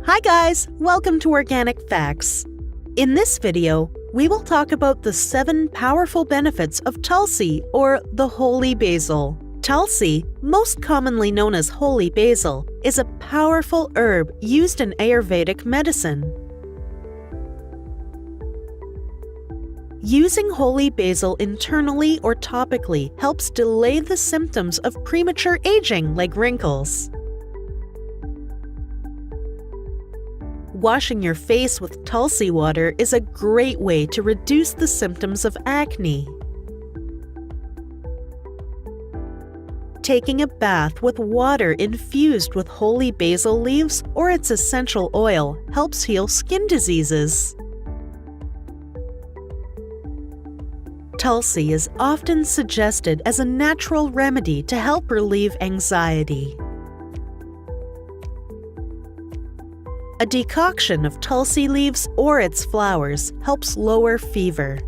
Hi guys, welcome to Organic Facts. In this video, we will talk about the 7 powerful benefits of Tulsi, or the holy basil. Tulsi, most commonly known as holy basil, is a powerful herb used in Ayurvedic medicine. Using holy basil internally or topically helps delay the symptoms of premature aging like wrinkles. Washing your face with Tulsi water is a great way to reduce the symptoms of acne. Taking a bath with water infused with holy basil leaves or its essential oil helps heal skin diseases. Tulsi is often suggested as a natural remedy to help relieve anxiety. A decoction of Tulsi leaves or its flowers helps lower fever.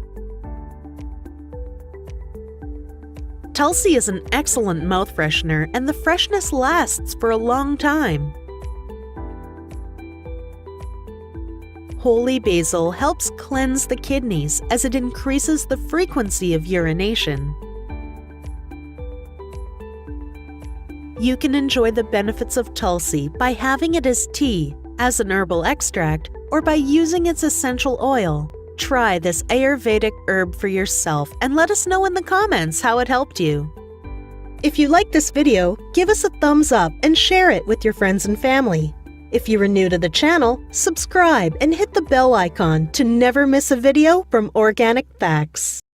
Tulsi is an excellent mouth freshener, and the freshness lasts for a long time. Holy basil helps cleanse the kidneys as it increases the frequency of urination. You can enjoy the benefits of Tulsi by having it as tea, as an herbal extract, or by using its essential oil. Try this Ayurvedic herb for yourself and let us know in the comments how it helped you. If you liked this video, give us a thumbs up and share it with your friends and family. If you are new to the channel, subscribe and hit the bell icon to never miss a video from Organic Facts.